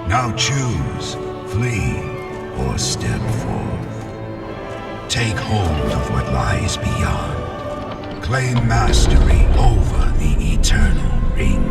Now choose, flee, or step forth. Take hold of what lies beyond. Claim mastery over the eternal ring.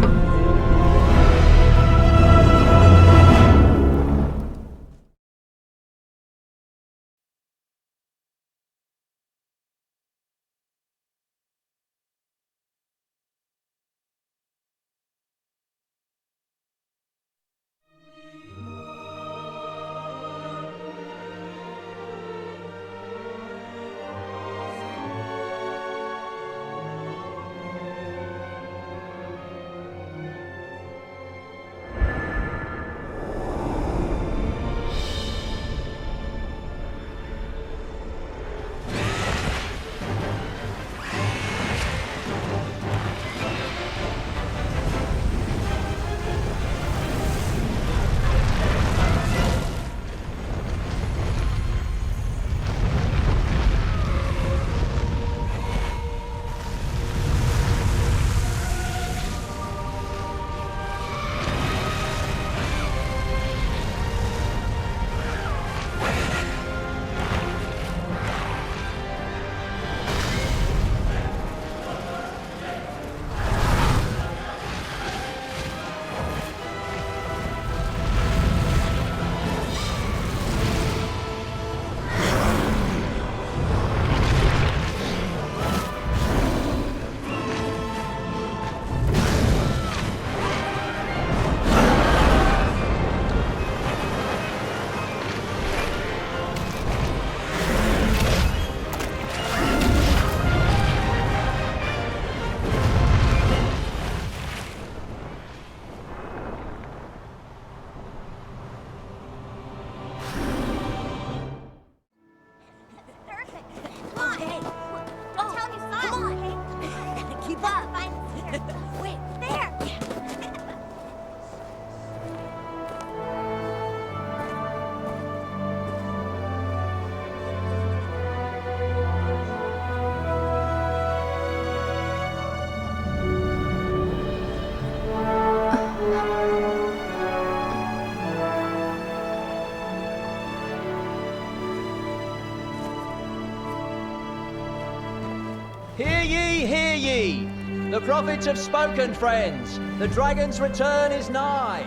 Hear ye! The prophets have spoken, friends. The dragon's return is nigh.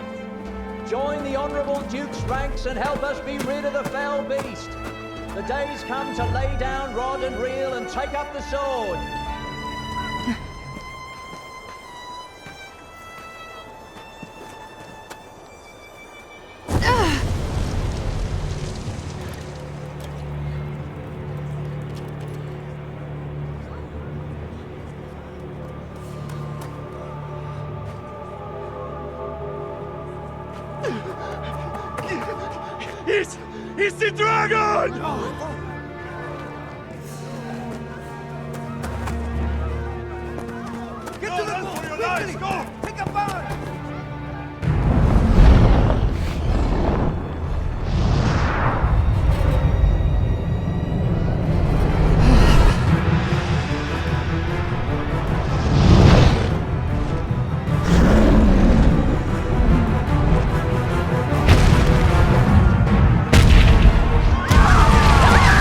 Join the honourable Duke's ranks and help us be rid of the fell beast. The day's come to lay down rod and reel and take up the sword. It's the dragon! Get to the boat! For your lives, go! Pick up fire! Ah!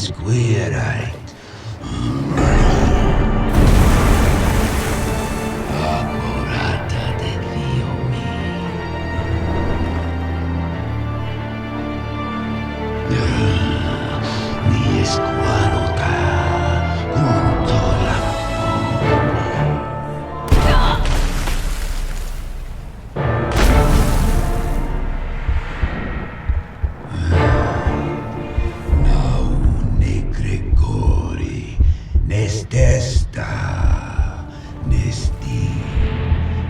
squirite. Apurata de Dio mi escuadota junto la Nestesta, Nesti,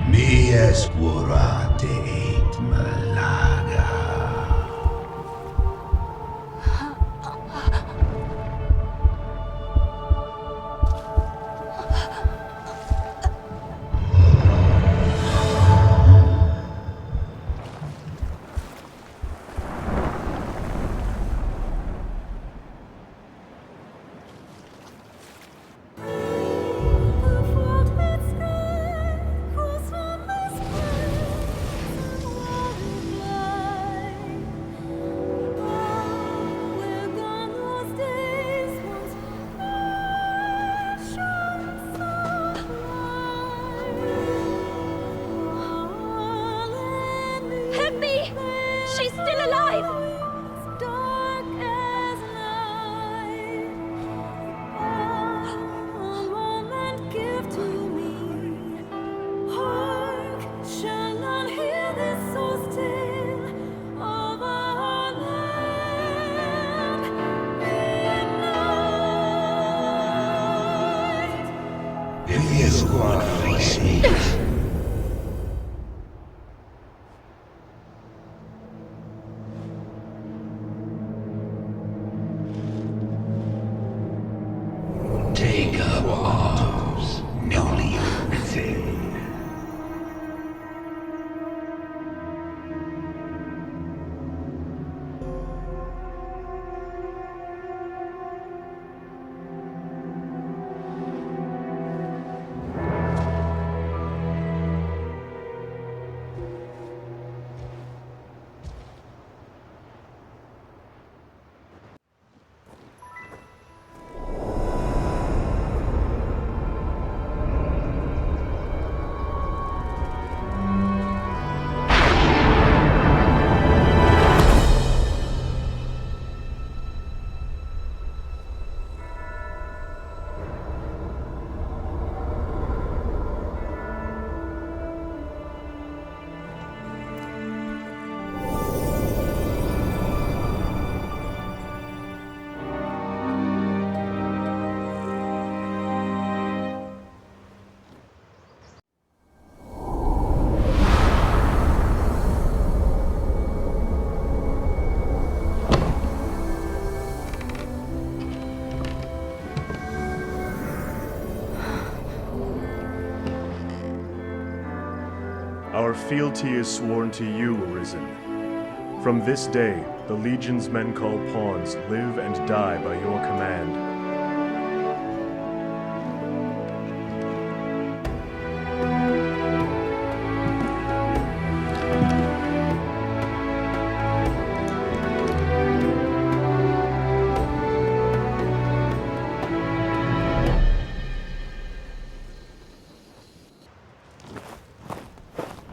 mi escurate et malaga. She's still alive! If the squad face me. Take up arms, newly arisen. Our fealty is sworn to you, Arisen. From this day, the Legion's men called pawns live and die by your command.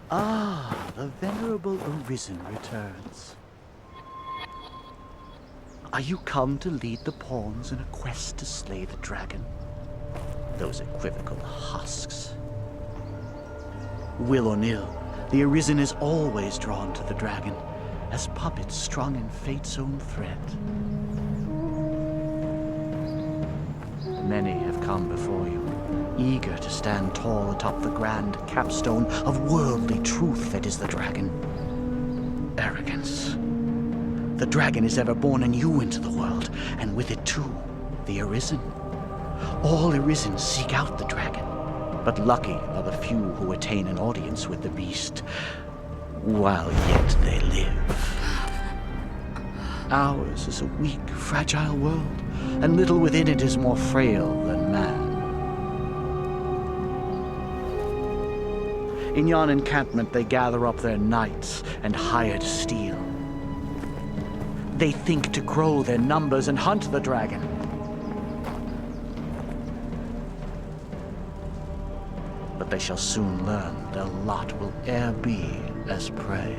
Ah, the venerable Arisen returns. Are you come to lead the pawns in a quest to slay the dragon? Those equivocal husks. Will or nill, the Arisen is always drawn to the dragon, as puppets strung in fate's own thread. Many have come before you, eager to stand tall atop the grand capstone of worldly truth that is the dragon. Arrogance. The dragon is ever born anew into the world, and with it too, the Arisen. All Arisen seek out the dragon, but lucky are the few who attain an audience with the beast, while yet they live. Ours is a weak, fragile world, and little within it is more frail than man. In yon encampment they gather up their knights and hired steel. They think to grow their numbers and hunt the dragon, but they shall soon learn their lot will e'er be as prey.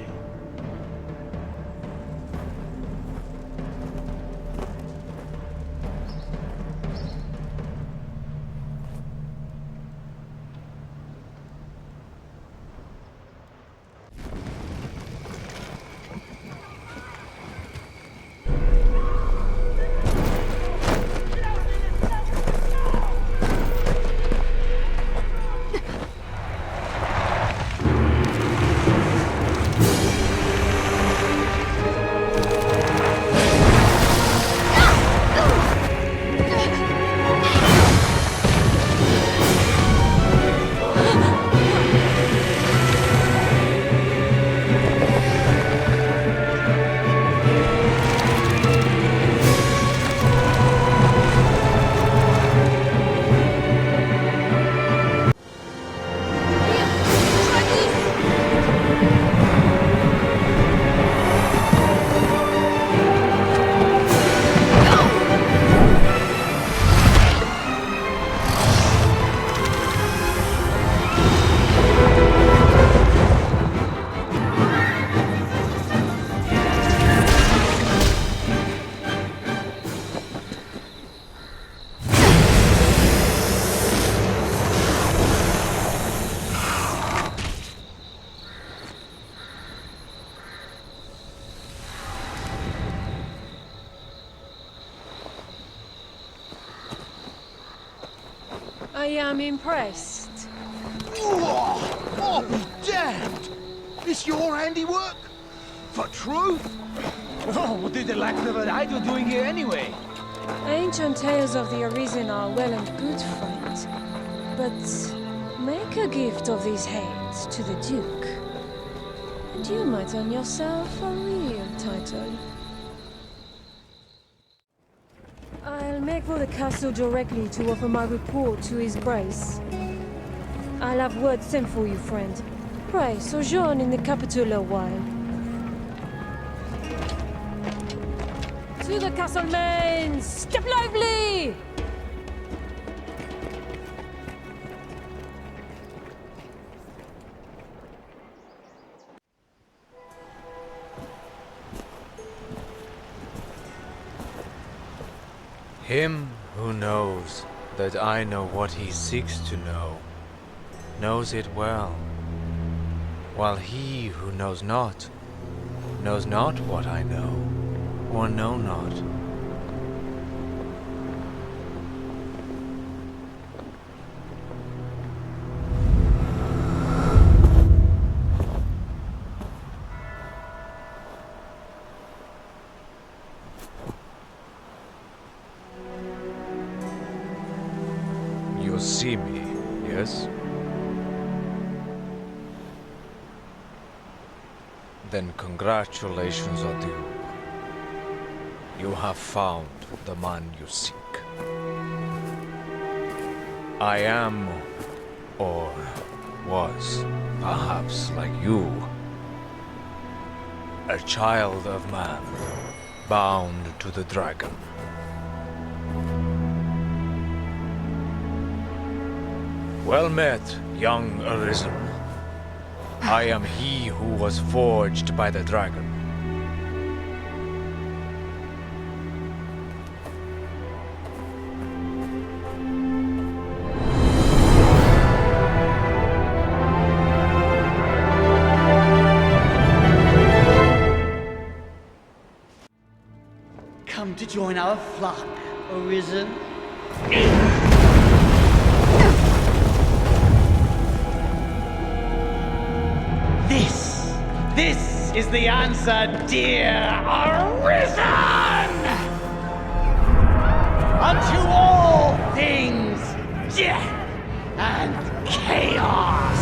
I am impressed. Oh, be damned! This your handiwork? For truth? Oh, what did the lack of an idol doing here anyway? Ancient tales of the Arisen are well and good, friend. But make a gift of these heads to the Duke, and you might earn yourself a real title. I'll make for the castle directly to offer my report to His Grace. I'll have word sent for you, friend. Pray, sojourn in the capital a while. To the castle mains! Step lively! Him who knows that I know what he seeks to know, knows it well, while he who knows not what I know, or know not. You see me, yes? Then congratulations are due. You have found the man you seek. I am, or was, perhaps like you, a child of man, bound to the dragon. Well met, young Arisen. I am he who was forged by the dragon. Come to join our flock, Arisen. This is the answer, dear Arisen! Unto all things death and chaos!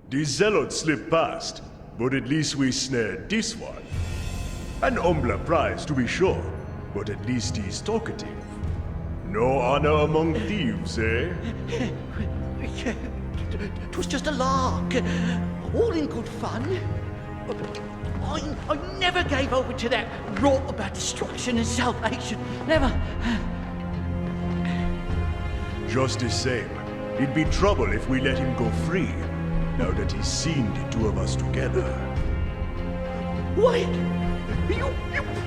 The zealot slipped past, but at least we snared this one. An humbler prize, to be sure, but at least he's talkative. No honor among thieves, eh? 'Twas just a lark. All in good fun. I never gave over to that rot about destruction and salvation. Never. Just the same, it'd be trouble if we let him go free, now that he's seen the two of us together. Wait! You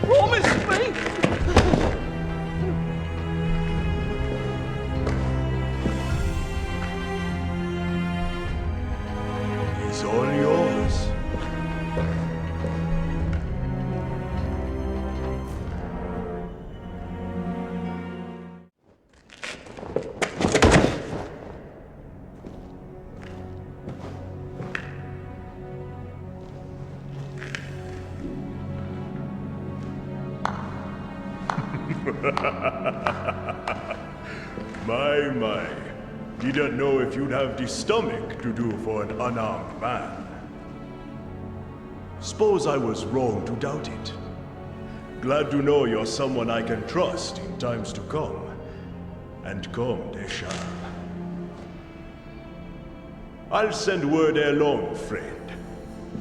promised me! He's all yours. My. Didn't know if you'd have the stomach to do for an unarmed man. Suppose I was wrong to doubt it. Glad to know you're someone I can trust in times to come. And come they shall. I'll send word ere long, friend.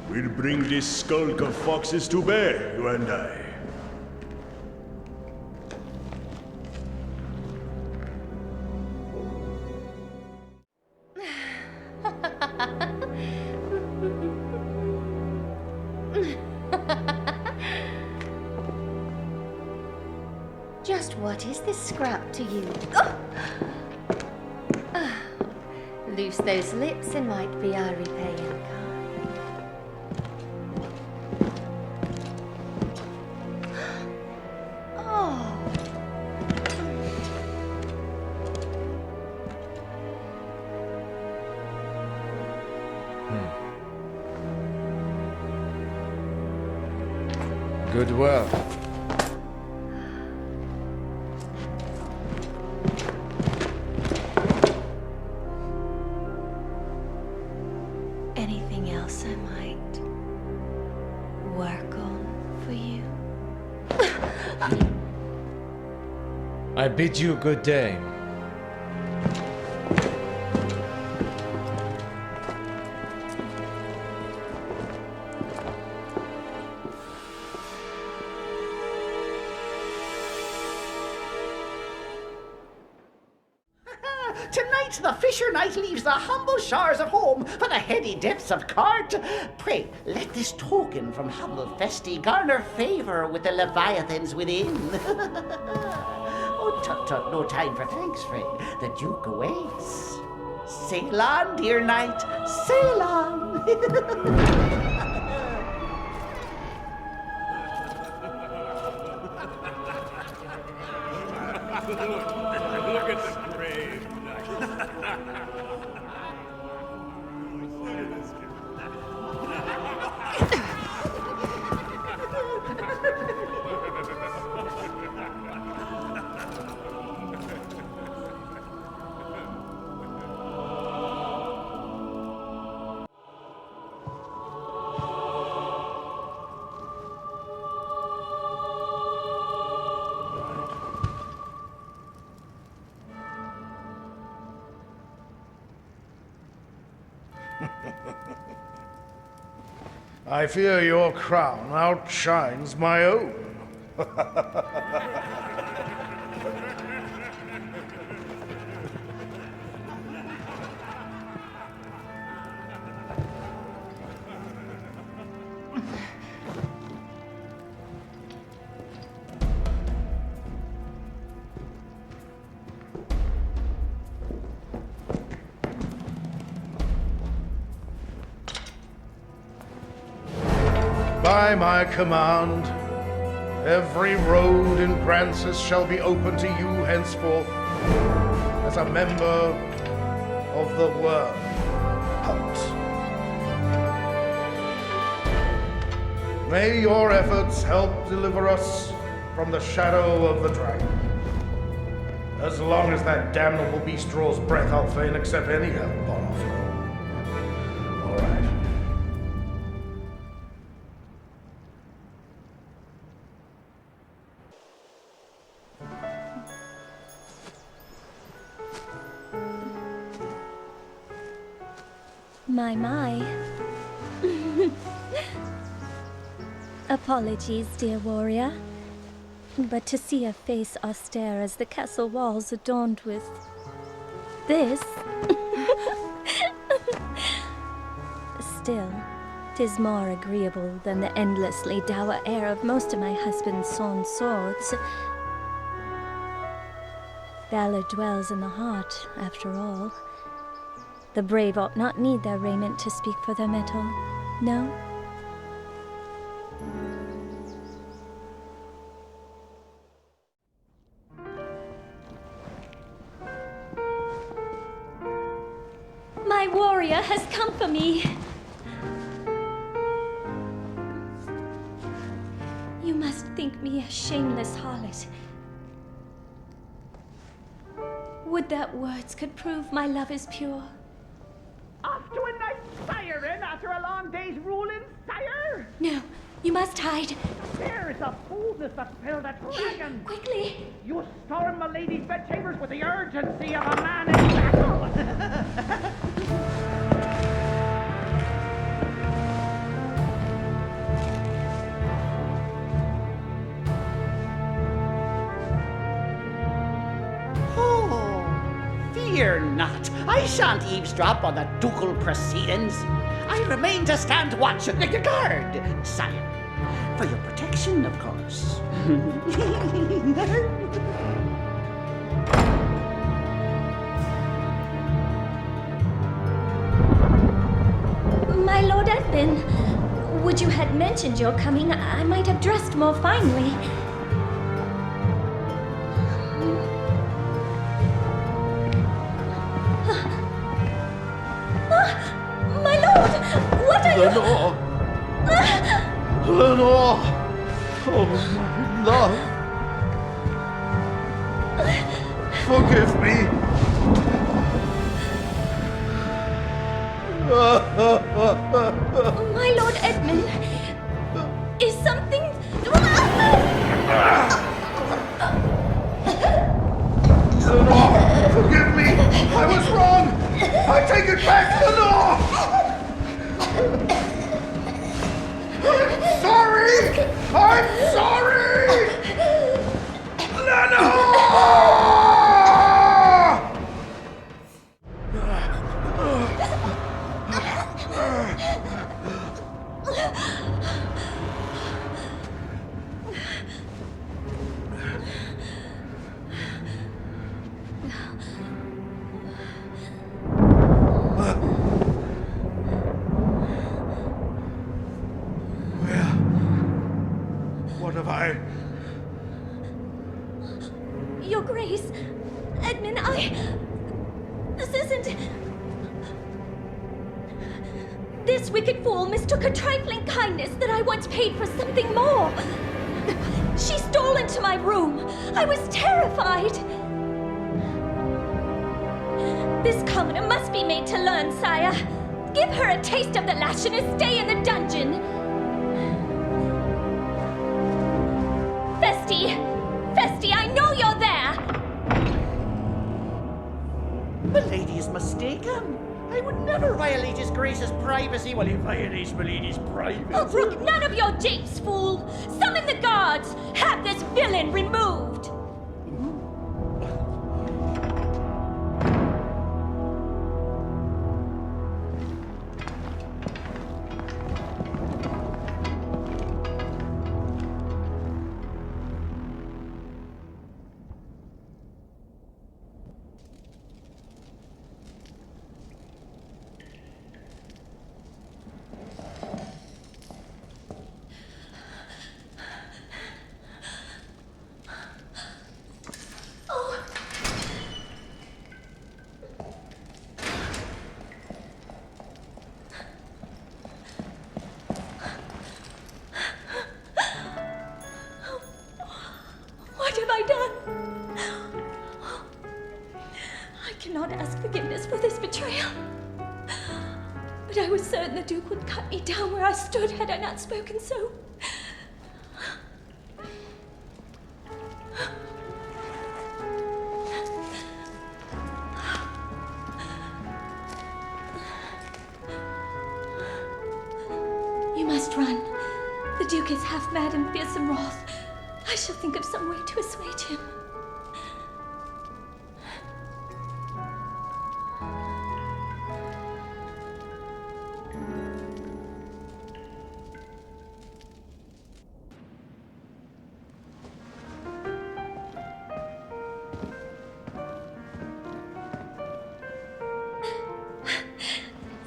We'll bring this skulk of foxes to bear, you and I. Just what is this scrap to you? Loose those lips and might be our repaying card. Oh. Good work. Anything else I might work on for you? I bid you good day. Tonight the fisher knight leaves the humble shores of home for the heady depths of Cart. Pray, let this token from humble Festi garner favor with the leviathans within. Oh, tut, no time for thanks, friend. The Duke awaits. Sail on, dear knight, sail on. Look at the brave knight. I fear your crown outshines my own. By my command, every road in Grancis shall be open to you henceforth as a member of the world. Out. May your efforts help deliver us from the shadow of the dragon. As long as that damnable beast draws breath, I'll fain accept any help on offer. All right. My. Apologies, dear warrior. But to see a face austere as the castle walls adorned with this... Still, 'tis more agreeable than the endlessly dour air of most of my husband's sawn swords. Valor dwells in the heart, after all. The brave ought not need their raiment to speak for their mettle, no? My warrior has come for me. You must think me a shameless harlot. Would that words could prove my love is pure. Off to a night siren after a long day's ruling, sire? No, you must hide. There is a boldness that filled a dragon. Quickly! You storm my lady's bedchambers with the urgency of a man in battle. Fear not. I shan't eavesdrop on the ducal proceedings. I remain to stand watch and guard, sire. For your protection, of course. My Lord Edwin, would you had mentioned your coming, I might have dressed more finely. My lord, what are Lenore! Lenore! Oh, my love! Forgive me! My Lord Edmund, is something... Lenore! Forgive me! I was wrong! I take it back, Lenore! I'm sorry! I'm sorry! Lenore! What have I... Your Grace, Edmund, This isn't... This wicked fool mistook a trifling kindness that I once paid for something more. She stole into my room. I was terrified. This commoner must be made to learn, sire. Give her a taste of the lash and a stay in the dungeon. Festi, I know you're there! Milady is mistaken. I would never violate his grace's privacy while he violates Milady's privacy. Oh, brook none of your japes, fool! Summon the guards! Have this villain removed! What have I done? I cannot ask forgiveness for this betrayal. But I was certain the Duke would cut me down where I stood had I not spoken so. must run. The Duke is half mad and fearsome wrath. I shall think of some way to assuage him.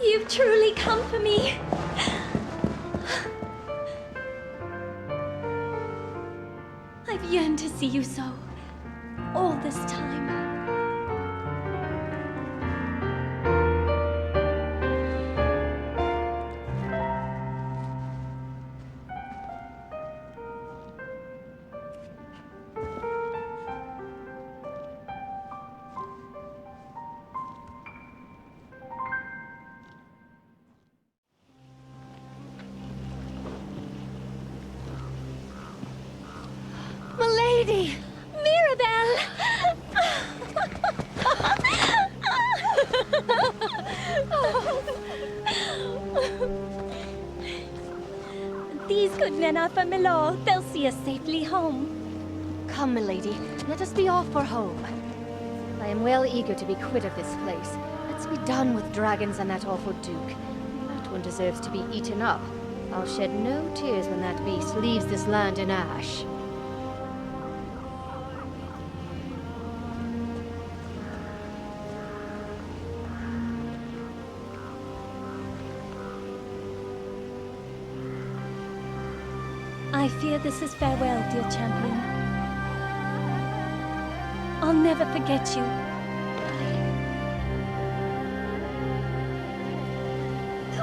You've truly come for me. I've yearned to see you so, all this time. Milady! Mirabelle! These good men are from Milor. They'll see us safely home. Come, milady, let us be off for home. I am well eager to be quit of this place. Let's be done with dragons and that awful Duke. That one deserves to be eaten up. I'll shed no tears when that beast leaves this land in ash. I fear this is farewell, dear champion. I'll never forget you.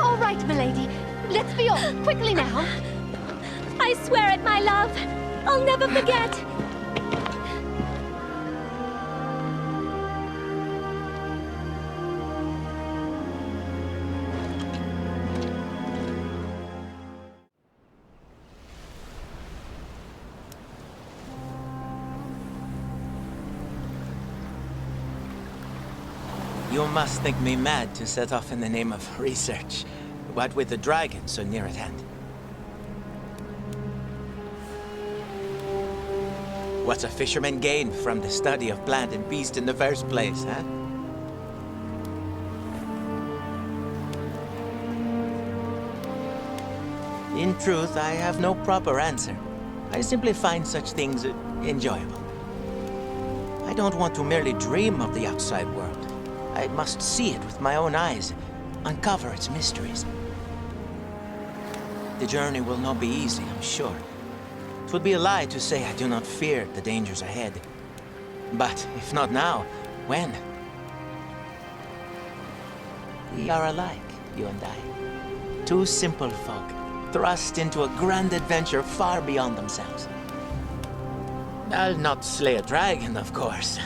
All right, milady. Let's be off. Quickly now. I swear it, my love. I'll never forget. You must think me mad to set off in the name of research, what with the dragon so near at hand. What's a fisherman gain from the study of plant and beast in the first place, huh? In truth, I have no proper answer. I simply find such things enjoyable. I don't want to merely dream of the outside world. I must see it with my own eyes, uncover its mysteries. The journey will not be easy, I'm sure. It would be a lie to say I do not fear the dangers ahead. But if not now, when? We are alike, you and I. Two simple folk, thrust into a grand adventure far beyond themselves. I'll not slay a dragon, of course,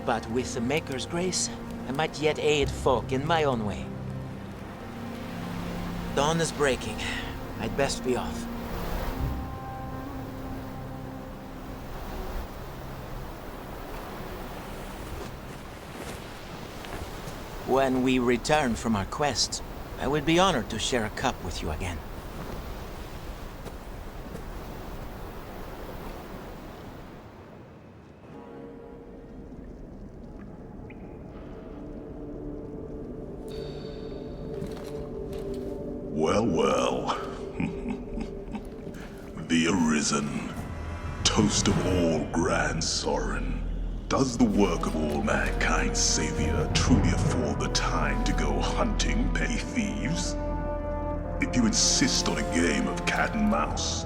but with the Maker's grace, I might yet aid folk in my own way. Dawn is breaking. I'd best be off. When we return from our quest, I would be honored to share a cup with you again. Well, well. The Arisen, toast of all grand Sorin. Does the work of all mankind's savior truly afford the time to go hunting petty thieves? If you insist on a game of cat and mouse,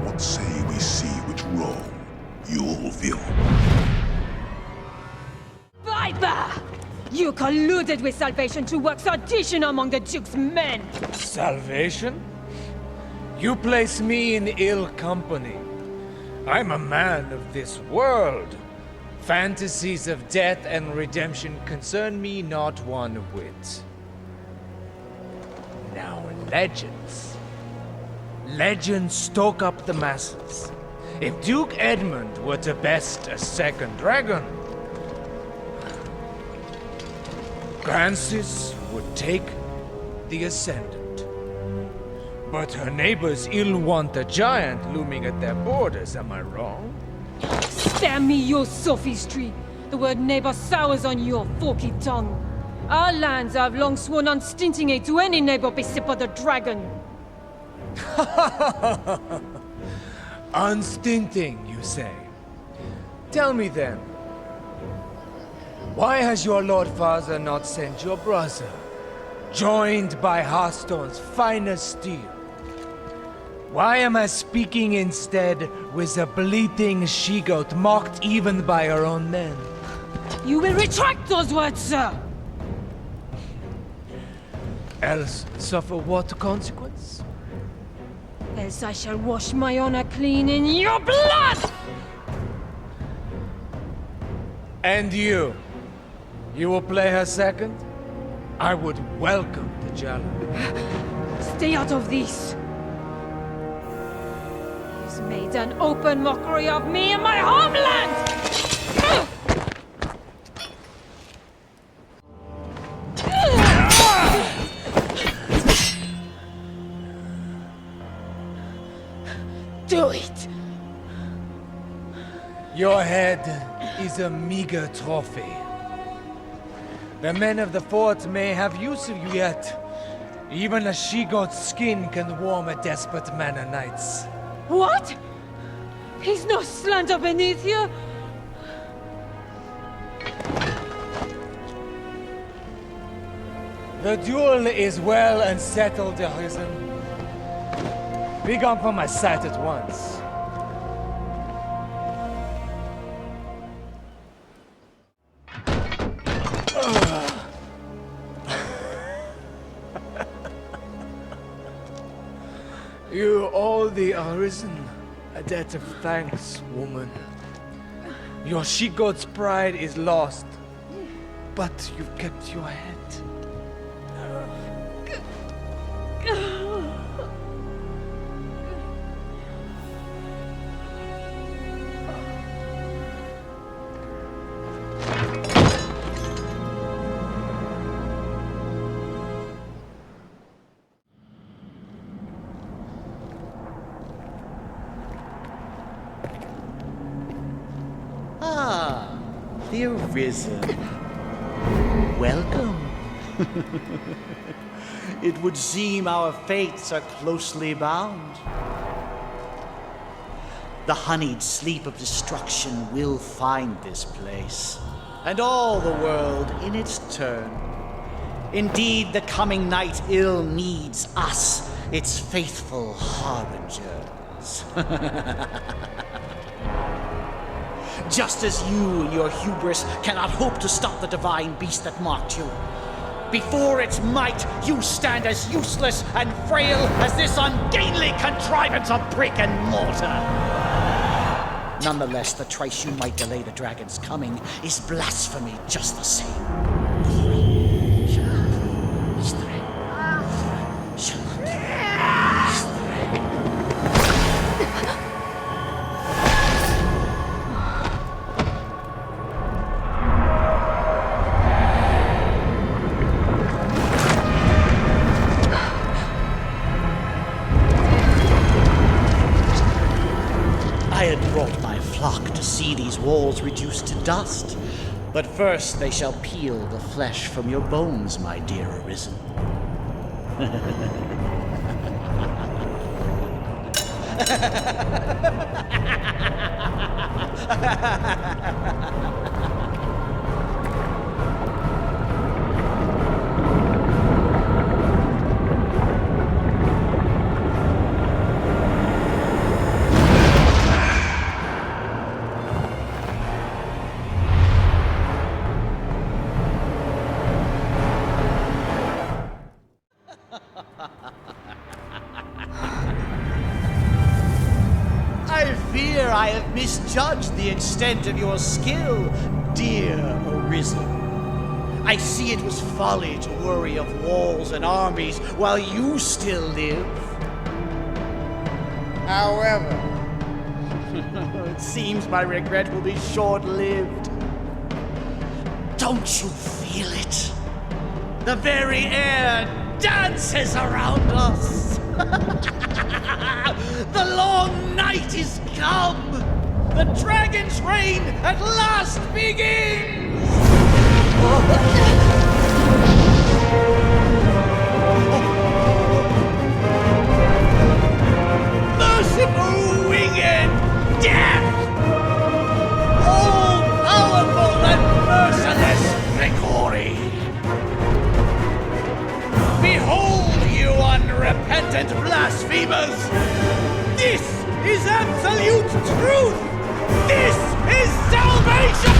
what say we see which role you'll fill? Viper! You colluded with Salvation to work sedition among the Duke's men! Salvation? You place me in ill company. I'm a man of this world. Fantasies of death and redemption concern me not one whit. Now, legends. Legends stoke up the masses. If Duke Edmund were to best a second dragon, Francis would take the ascendant. But her neighbors ill want a giant looming at their borders, am I wrong? Spare me your sophistry! The word neighbor sours on your forky tongue. Our lands have long sworn unstinting aid to any neighbor beset by the dragon. Unstinting, you say? Tell me then, why has your Lord Father not sent your brother, joined by Hearthstone's finest steel? Why am I speaking instead with a bleating she-goat mocked even by her own men? You will retract those words, sir! Else suffer what consequence? Else I shall wash my honor clean in your blood! And you? You will play her second? I would welcome the challenge. Stay out of this! He's made an open mockery of me and my homeland! Do it! Your head is a meager trophy. The men of the fort may have use of you yet. Even a she-goat's skin can warm a desperate man o' nights. What? He's no slander beneath you? The duel is well and settled, Arisen. Be gone from my sight at once. You owe the Arisen a debt of thanks, woman. Your she-goat's pride is lost, but you've kept your head. The Arisen. Welcome. It would seem our fates are closely bound. The honeyed sleep of destruction will find this place, and all the world in its turn. Indeed, the coming night ill needs us, its faithful harbingers. Just as you and your hubris cannot hope to stop the divine beast that mocked you. Before its might, you stand as useless and frail as this ungainly contrivance of brick and mortar. Nonetheless, the trice you might delay the dragon's coming is blasphemy just the same. These walls reduced to dust. But first they shall peel the flesh from your bones, my dear Arisen. I have misjudged the extent of your skill, dear Arisen. I see it was folly to worry of walls and armies while you still live. However, it seems my regret will be short-lived. Don't you feel it? The very air dances around us. The long night is come. The dragon's reign at last begins. Merciful winged death! All-powerful and merciless Grigori! Behold, you unrepentant blasphemers! This is absolute truth! This is salvation!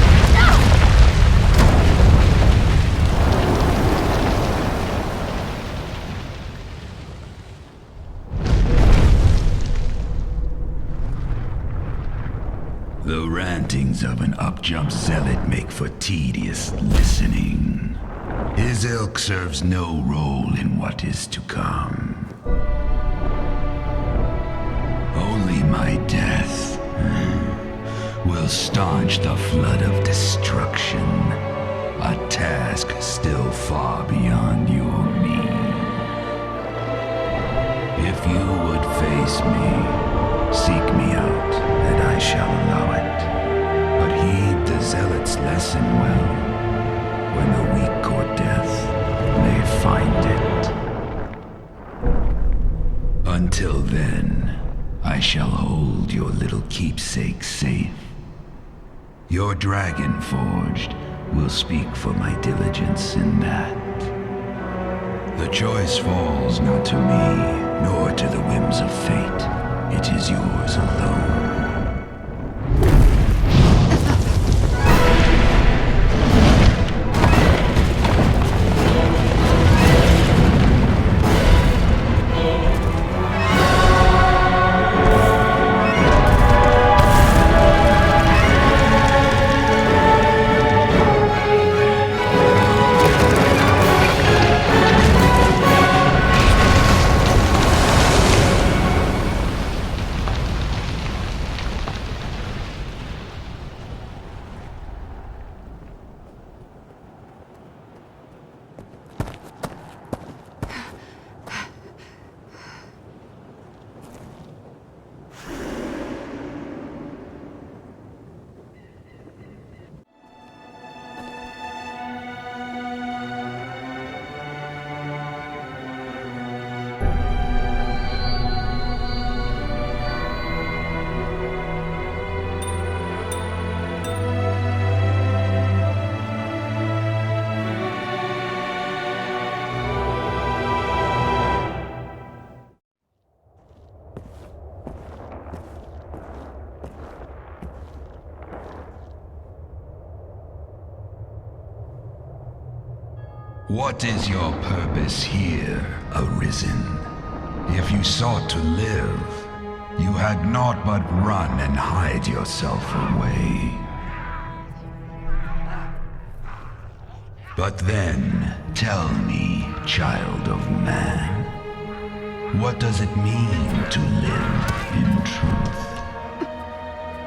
The rantings of an up-jump zealot make for tedious listening. His ilk serves no role in what is to come. Only my death will staunch the flood of destruction, a task still far beyond your means. If you would face me, seek me out, and I shall allow it. But heed the zealot's lesson well, when the weak court death may find it. Until then, I shall hold your little keepsake safe. Your dragon forged will speak for my diligence in that. The choice falls not to me, nor to the whims of fate. It is yours alone. What is your purpose here, Arisen? If you sought to live, you had naught but run and hide yourself away. But then, tell me, child of man, what does it mean to live in truth?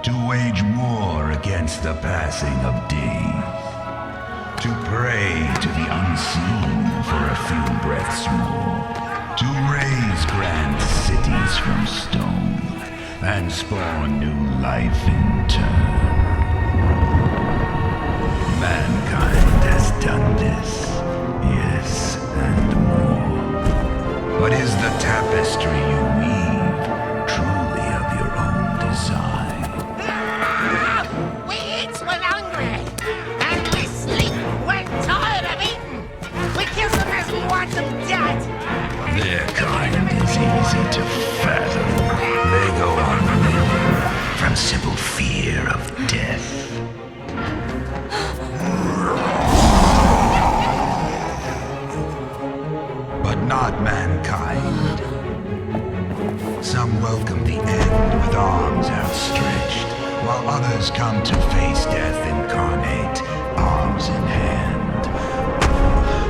To wage war against the passing of days? To pray to the unseen for a few breaths more. To raise grand cities from stone and spawn new life in turn. Mankind has done this, yes, and more. But is the tapestry you weave truly of your own design? We eat when hungry, and we sleep when tired of eating. We kill them as we want them dead. Their kind is easy to fathom. They go on living from simple fear of death. But not mankind. Some welcome the end with arms outstretched, while others come to face death incarnate, arms in hand.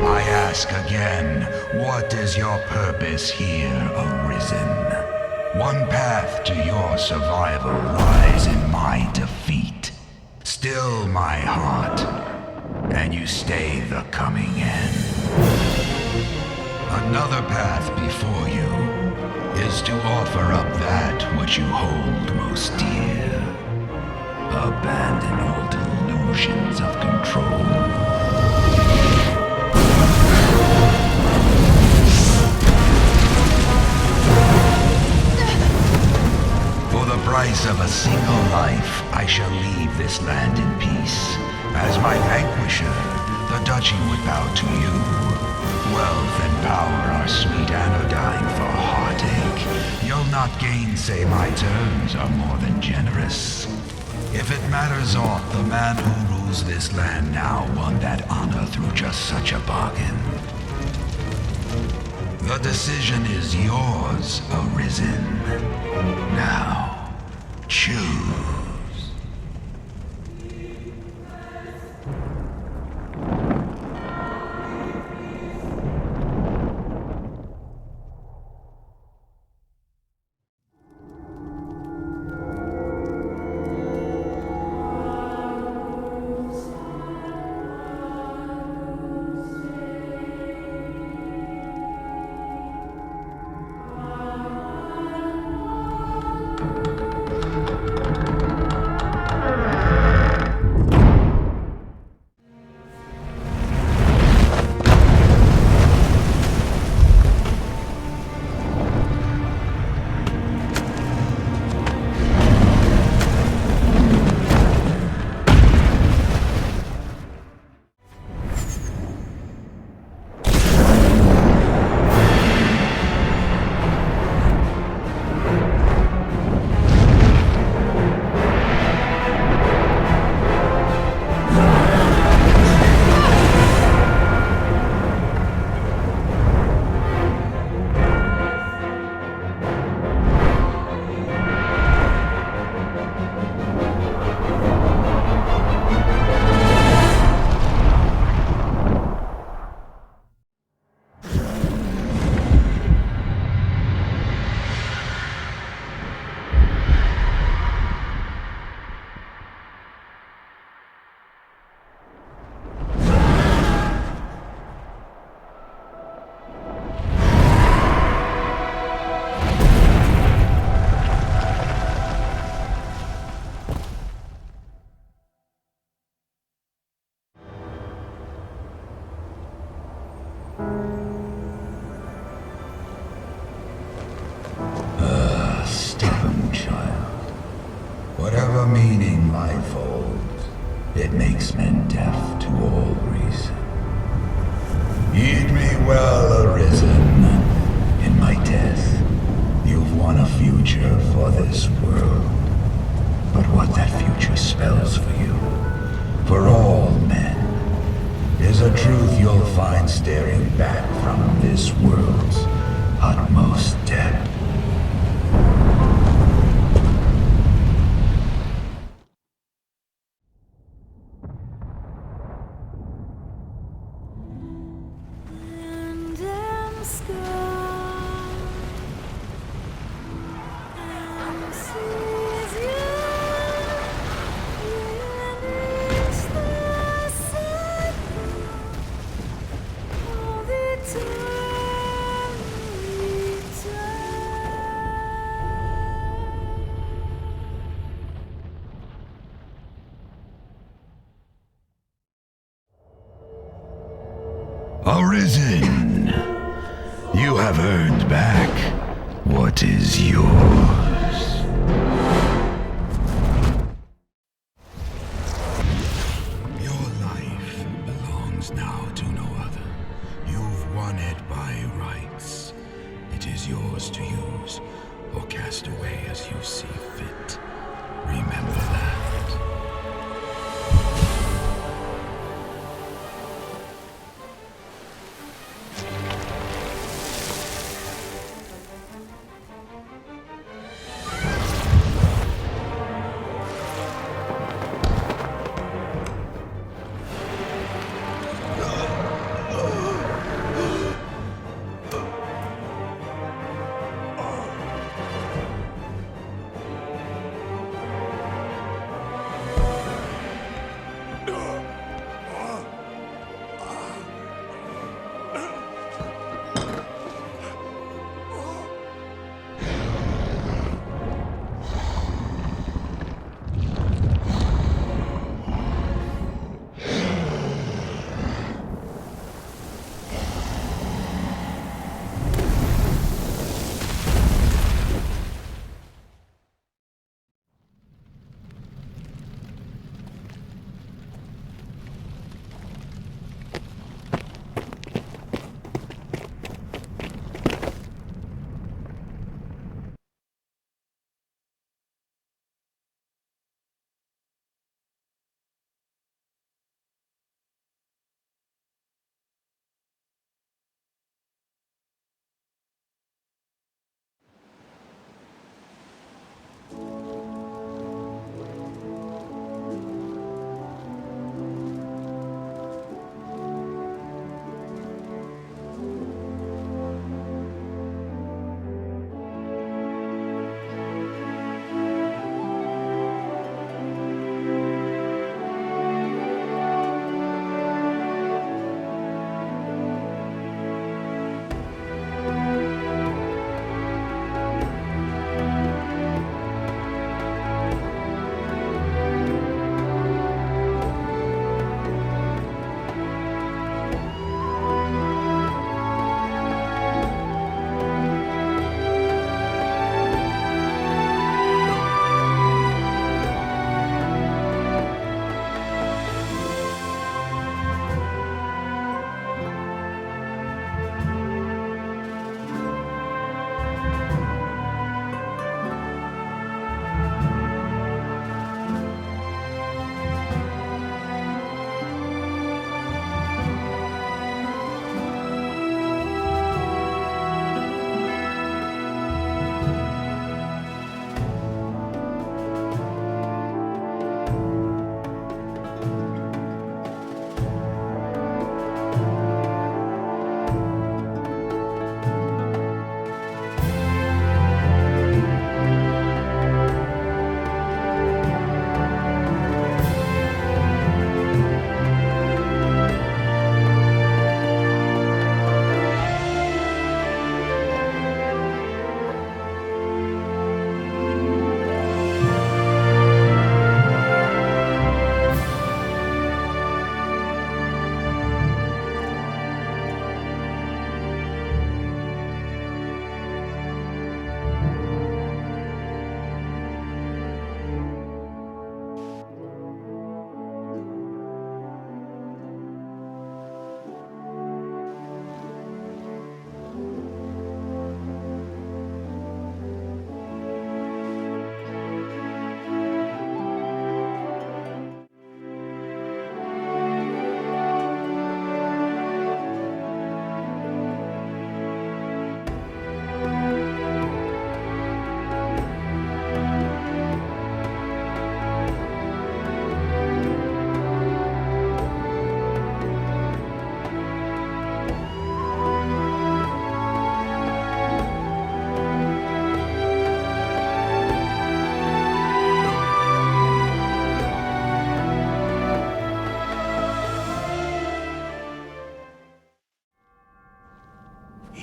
I ask again, what is your purpose here, Arisen? One path to your survival lies in my defeat. Still my heart, and you stay the coming end. Another path before you is to offer up that which you hold most dear. Abandon all delusions of control. For the price of a single life, I shall leave this land in peace. As my vanquisher, the duchy would bow to you. Wealth and power are sweet anodyne for heartache. You'll not gainsay my terms are more than generous. If it matters aught, the man who rules this land now won that honor through just such a bargain. The decision is yours, Arisen. Now, choose. Stubborn child. Whatever meaning life holds, it makes men deaf to all reason. Heed me well, Arisen. In my death, you've won a future for this world. But what that future spells for you, for all men, is a truth you'll find staring back from this world's utmost depth. Arisen, you have earned back what is yours. Your life belongs now to no other. You've won it by rights. It is yours to use or cast away as you see fit. Remember that.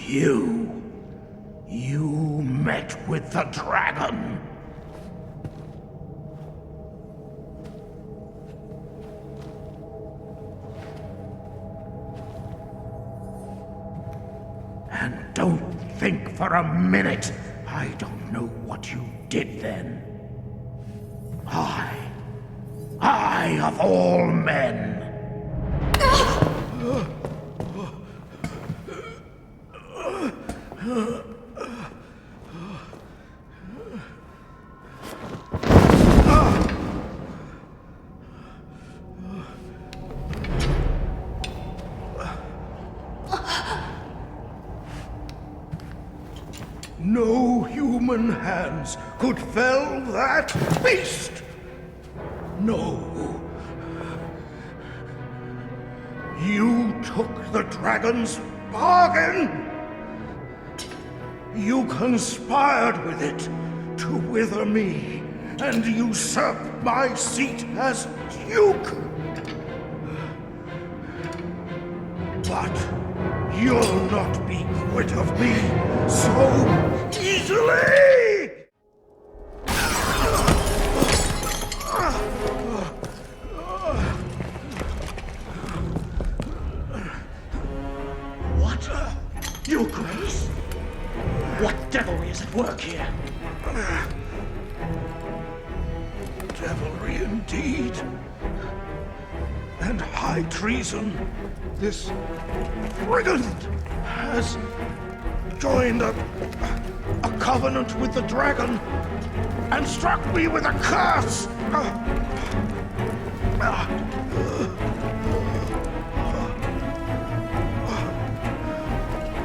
You met with the dragon. And don't think for a minute I don't know what you did then. I of all men. No human hands could fell that beast! No. You took the dragon's bargain! You conspired with it to wither me and usurp my seat as Duke! But you'll not be quit of me so easily! What? Your Grace? What devilry is at work here? Devilry indeed. And high treason. This brigand has joined a covenant with the dragon and struck me with a curse.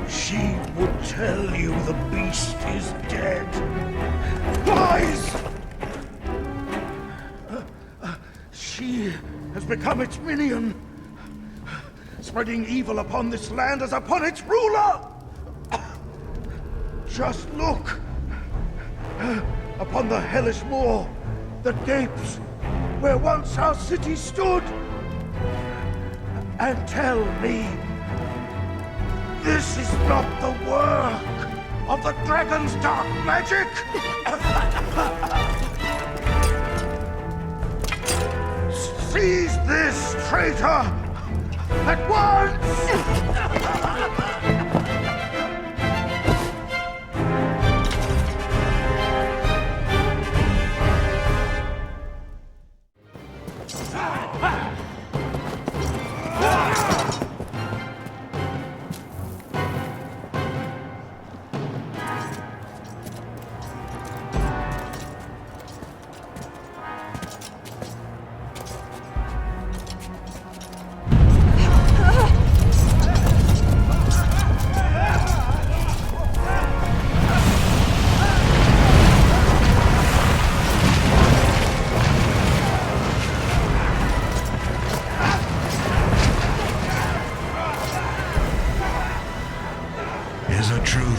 She would tell you the beast is dead. Lies! She has become its minion, spreading evil upon this land as upon its ruler! Just look upon the hellish moor that gapes where once our city stood, and tell me this is not the work of the dragon's dark magic! Seize this traitor at once!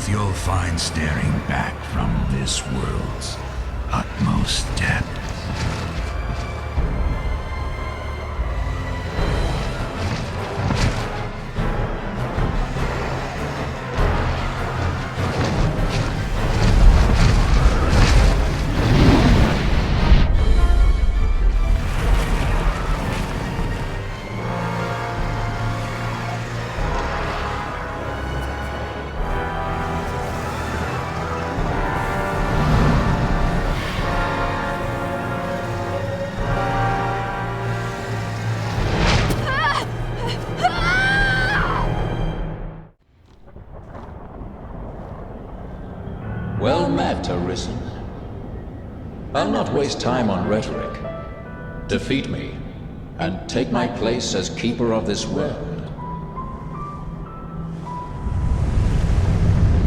You'll find staring back from this world's utmost depth. Well met, Arisen. I'll not waste time on rhetoric. Defeat me, and take my place as keeper of this world.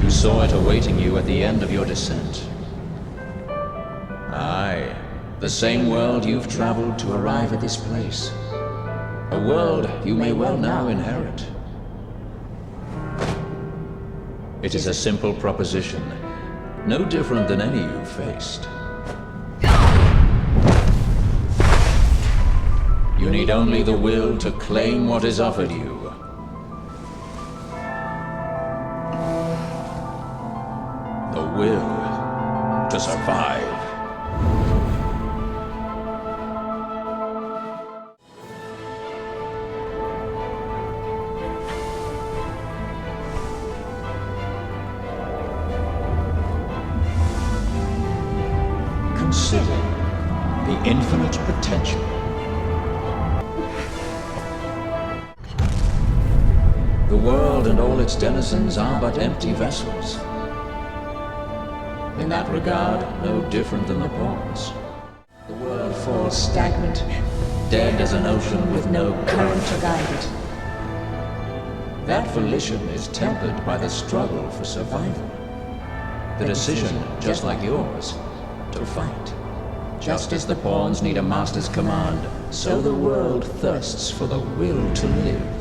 You saw it awaiting you at the end of your descent. Aye, the same world you've traveled to arrive at this place. A world you may well now inherit. It is a simple proposition, no different than any you've faced. You need only the will to claim what is offered you. will to survive. Consider the infinite potential. The world and all its denizens are but empty vessels. In that regard, no different than the pawns. The world falls stagnant, dead as an ocean with no current to guide it. That volition is tempered by the struggle for survival. The decision, just like yours, to fight. Just as the pawns need a master's command, so the world thirsts for the will to live.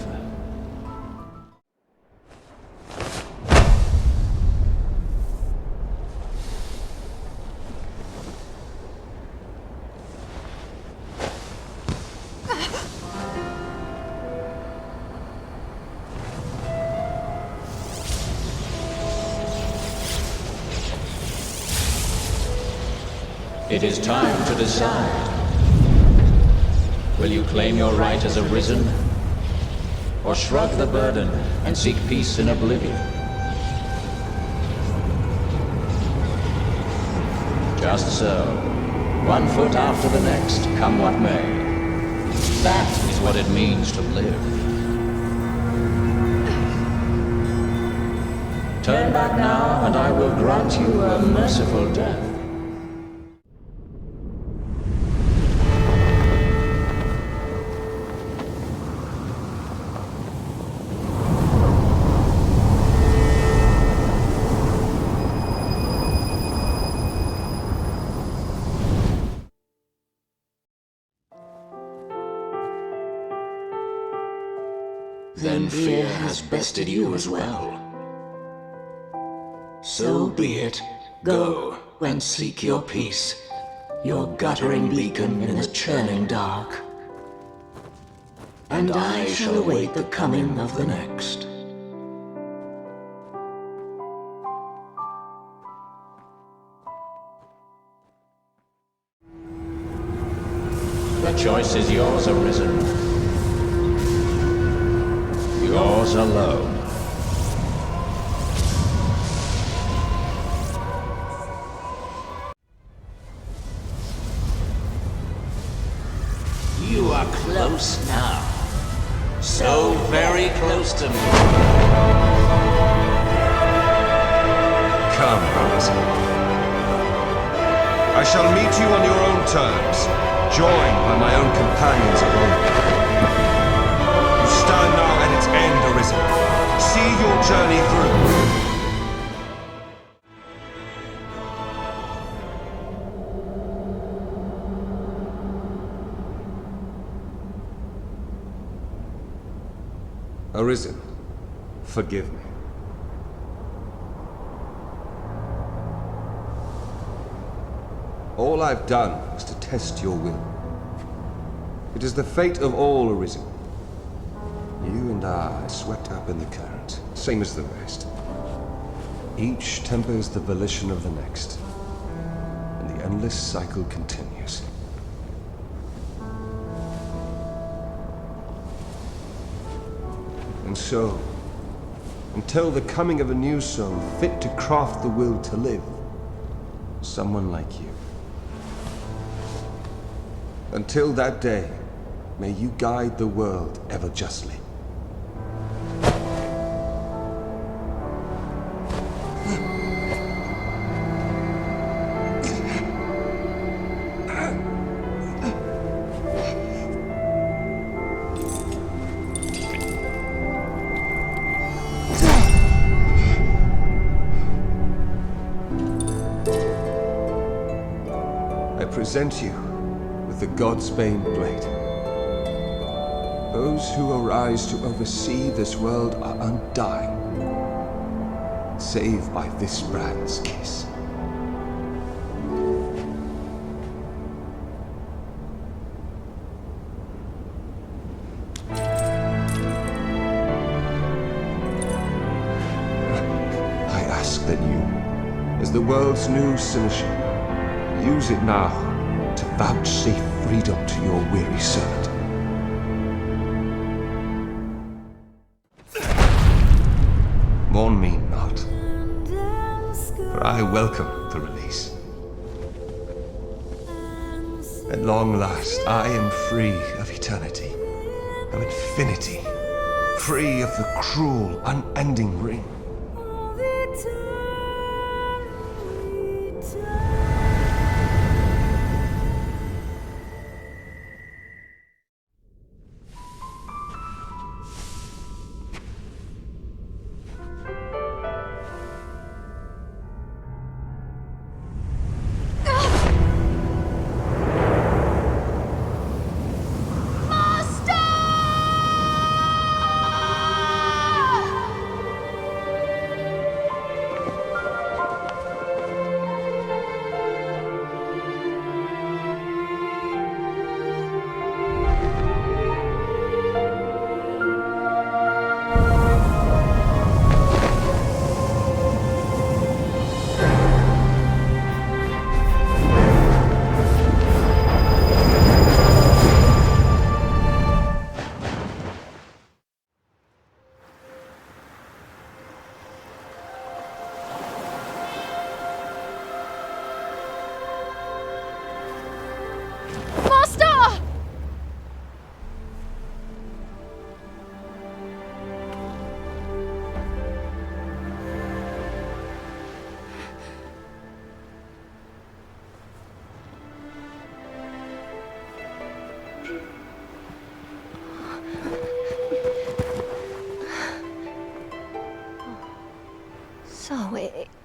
It is time to decide. Will you claim your right as Arisen, or shrug the burden and seek peace in oblivion? Just so, one foot after the next, come what may. That is what it means to live. Turn back now, and I will grant you a merciful death. Then fear has bested you as well. So be it. Go and seek your peace, your guttering beacon in the churning dark. And I shall await the coming of the next. The choice is yours, Arisen. Yours alone. You are close now. So very close to me. Come, Arisen. I shall meet you on your own terms, joined by my own companions of old. You stand now at its end, Arisen. See your journey through. Arisen, forgive me. All I've done was to test your will. It is the fate of all Arisen. You and I are swept up in the current, same as the rest. Each tempers the volition of the next, and the endless cycle continues. And so, until the coming of a new soul fit to craft the will to live, someone like you. Until that day, may you guide the world ever justly. I present you with the Godsbane Blade. Those who arise to oversee this world are undying, save by this brand's kiss. I ask that you is the world's new seneschal. Use it now to vouchsafe freedom to your weary servant. Mourn me not, for I welcome the release. At long last, I am free of eternity, of infinity, free of the cruel, unending ring.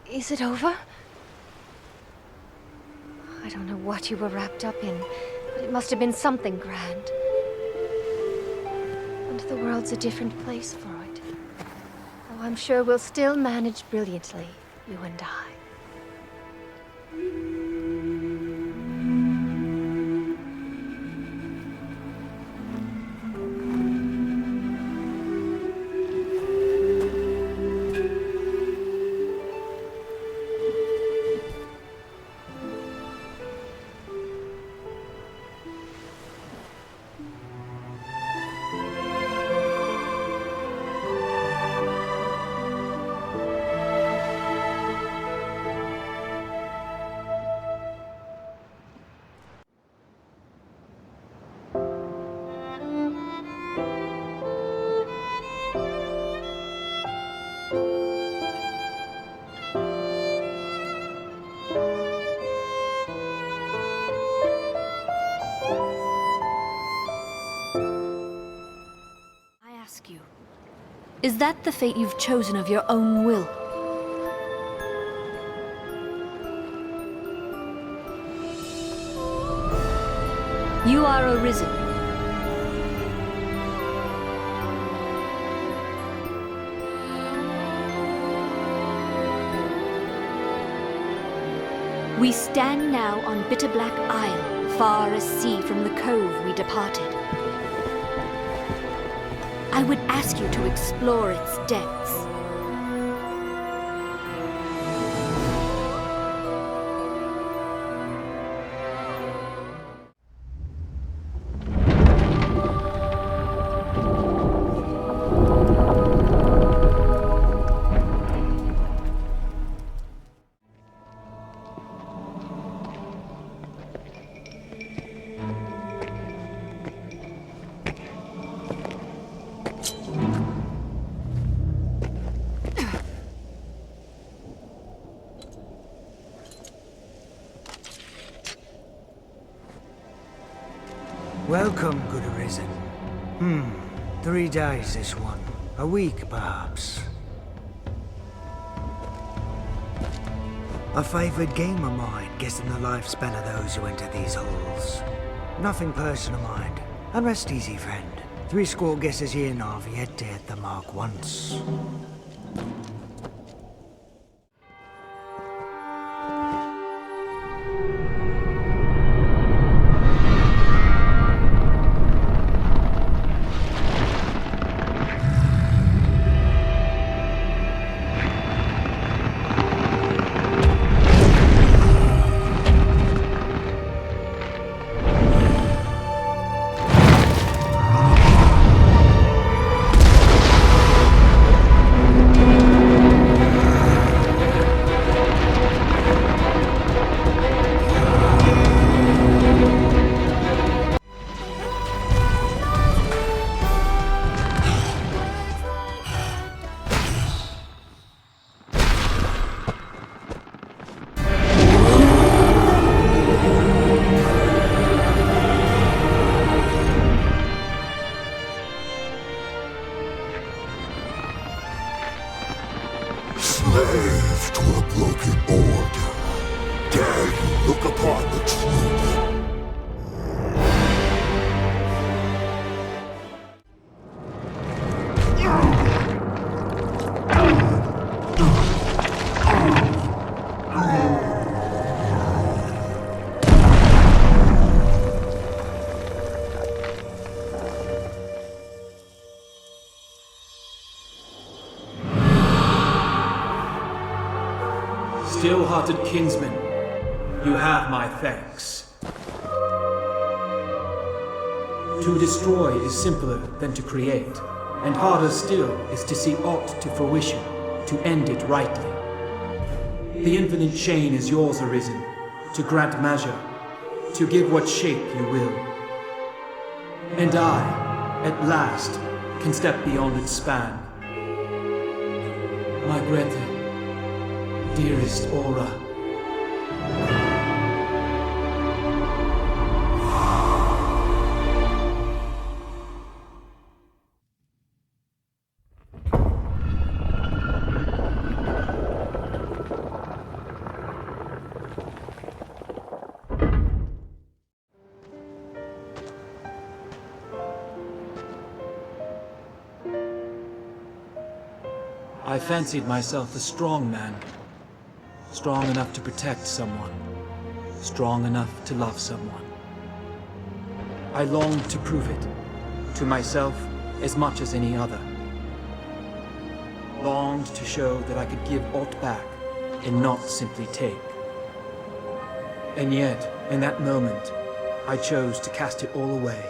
Is it over? I don't know what you were wrapped up in, but it must have been something grand. And the world's a different place for it. Though I'm sure we'll still manage brilliantly, you and I. Is that the fate you've chosen of your own will? You are Arisen. We stand now on Bitterblack Isle, far as sea from the cove we departed. I would ask you to explore its depths. Welcome, good Arisen. 3 days this one. A week, perhaps. A favored game of mine, guessing the lifespan of those who enter these halls. Nothing personal, mind. And rest easy, friend. 70 guesses here now have yet to hit the mark once. Slave to a broken order. Dare you look upon the truth? Still-hearted kinsman, you have my thanks. To destroy is simpler than to create, and harder still is to see aught to fruition, to end it rightly. The infinite chain is yours, Arisen, to grant measure, to give what shape you will. And I, at last, can step beyond its span. My Greta, dearest Aura. I fancied myself a strong man. Strong enough to protect someone. Strong enough to love someone. I longed to prove it. To myself as much as any other. Longed to show that I could give aught back and not simply take. And yet, in that moment, I chose to cast it all away.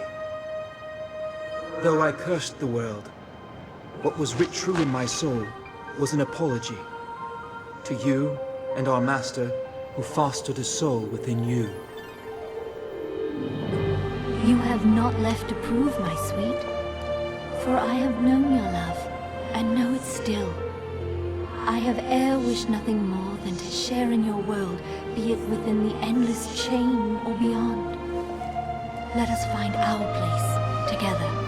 Though I cursed the world, what was writ true in my soul was an apology to you and our master who fostered a soul within you. You have not left to prove, my sweet, for I have known your love, and know it still. I have e'er wished nothing more than to share in your world, be it within the endless chain or beyond. Let us find our place together.